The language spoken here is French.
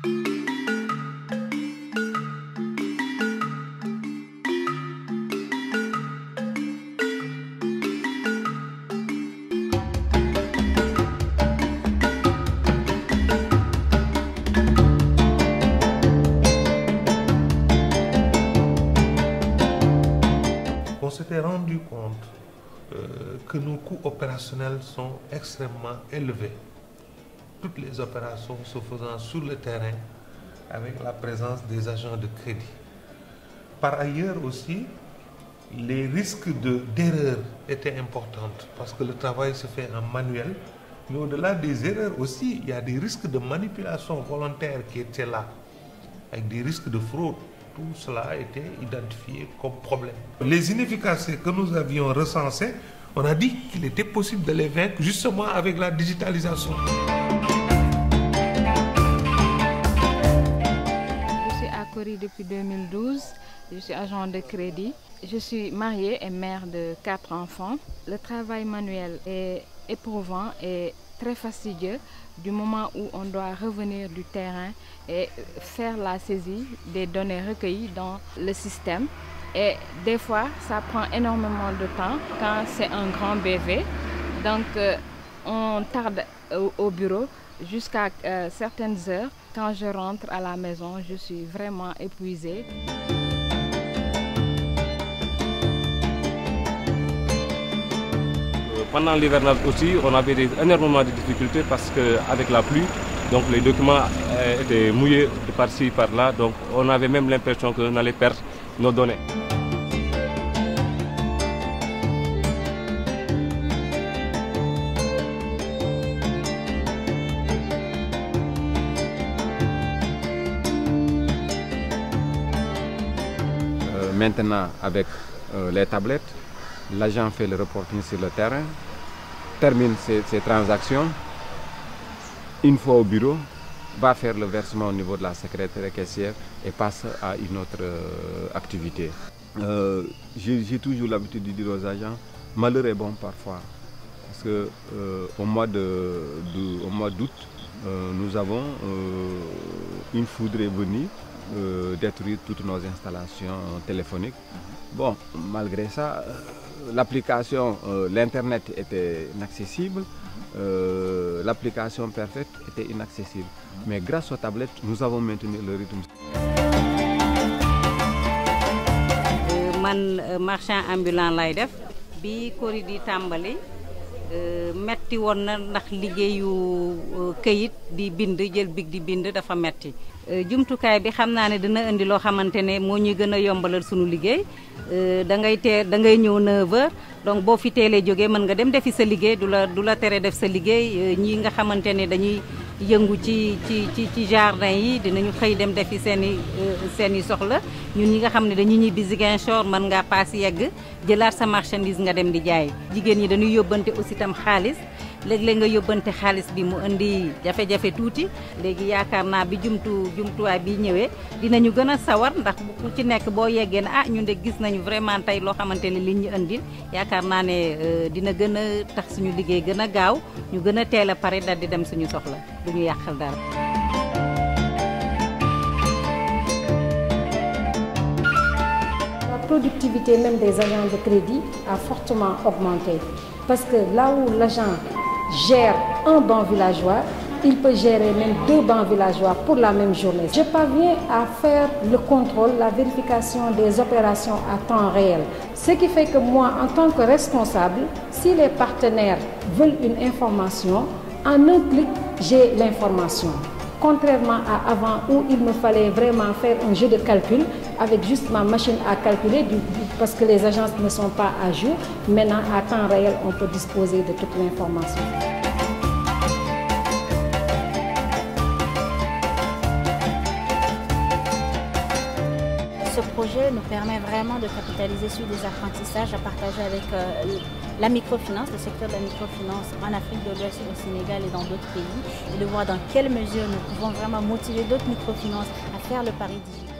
On s'était rendu compte que nos coûts opérationnels sont extrêmement élevés. Toutes les opérations se faisant sur le terrain avec la présence des agents de crédit. Par ailleurs aussi, les risques d'erreur étaient importants parce que le travail se fait en manuel. Mais au-delà des erreurs aussi, il y a des risques de manipulation volontaire qui étaient là, avec des risques de fraude. Tout cela a été identifié comme problème. Les inefficacités que nous avions recensées, on a dit qu'il était possible de les vaincre justement avec la digitalisation. Je suis à Cori depuis 2012. Je suis agent de crédit. Je suis mariée et mère de 4 enfants. Le travail manuel est éprouvant et très fastidieux du moment où on doit revenir du terrain et faire la saisie des données recueillies dans le système. Et des fois, ça prend énormément de temps quand c'est un grand BV. Donc, on tarde au bureau jusqu'à certaines heures. Quand je rentre à la maison, je suis vraiment épuisée. Pendant l'hivernage aussi, on avait énormément de difficultés parce qu'avec la pluie, donc les documents étaient mouillés de par-ci, par-là. Donc on avait même l'impression qu'on allait perdre nos données. Maintenant, avec les tablettes, l'agent fait le reporting sur le terrain, termine ses transactions, une fois au bureau, va faire le versement au niveau de la secrétaire caissière et passe à une autre activité. J'ai toujours l'habitude de dire aux agents, malheur est bon parfois, parce qu'au mois d'août, nous avons une foudre venue détruire toutes nos installations téléphoniques. Bon, malgré ça, l'application, l'Internet était inaccessible, l'application Perfect était inaccessible. Mais grâce aux tablettes, nous avons maintenu le rythme. Man marchand ambulant lay def bi Cori di tàmbali metti woon na ndax liggéeyu këyit di bind jël big di bind dafa metti jumtukaay bi xam naa ne dina indi loo xamante ne moo ñuy gën a yombalal sunu liggéey da ngay ñëw 9h donc boo fi teelee jógee mën nga dem defi sa liggéey du la tere def sa liggéey ñi nga xamante ne dañuy yëngu ci jardin yi dinañu xëy dem defi seen i soxla ñun ñi nga xam ne dañuy ñibbi Ziguinchor mën ngaa paas yegg jëlaat sa marchandise nga dem di jaay jigéen ñi dañuy yóbbante aussi tam xaalis léeg-léeg nga yóbbante xaalis bi mu indi jafe-jafe tuuti léegi yaakaar naa bi jumtuwaay bi ñëwee dinañu gën a sawar ndax ku ci nekk boo yeggee ne ñun de gis nañu vraiment tey loo xamante ne li ñu indil yaakaar naa ne dina gën a tax suñu liggéey gën a gaaw ñu gën a teel a pare dal di dem suñu soxla du ñu yàqal dara. La productivité même des agents de crédit a fortement augmenté parce que là où l'agent gère un banc villageois, il peut gérer même 2 bancs villageois pour la même journée. Je parviens à faire le contrôle, la vérification des opérations à temps réel. Ce qui fait que moi, en tant que responsable, si les partenaires veulent une information, en un clic, j'ai l'information. Contrairement à avant où il me fallait vraiment faire un jeu de calcul avec juste ma machine à calculer parce que les agences ne sont pas à jour. Maintenant, à temps réel, on peut disposer de toute l'information. Ce projet nous permet vraiment de capitaliser sur des apprentissages à partager avec la microfinance, le secteur de la microfinance en Afrique de l'Ouest, au Sénégal et dans d'autres pays, et de voir dans quelle mesure nous pouvons vraiment motiver d'autres microfinances à faire le pari digital.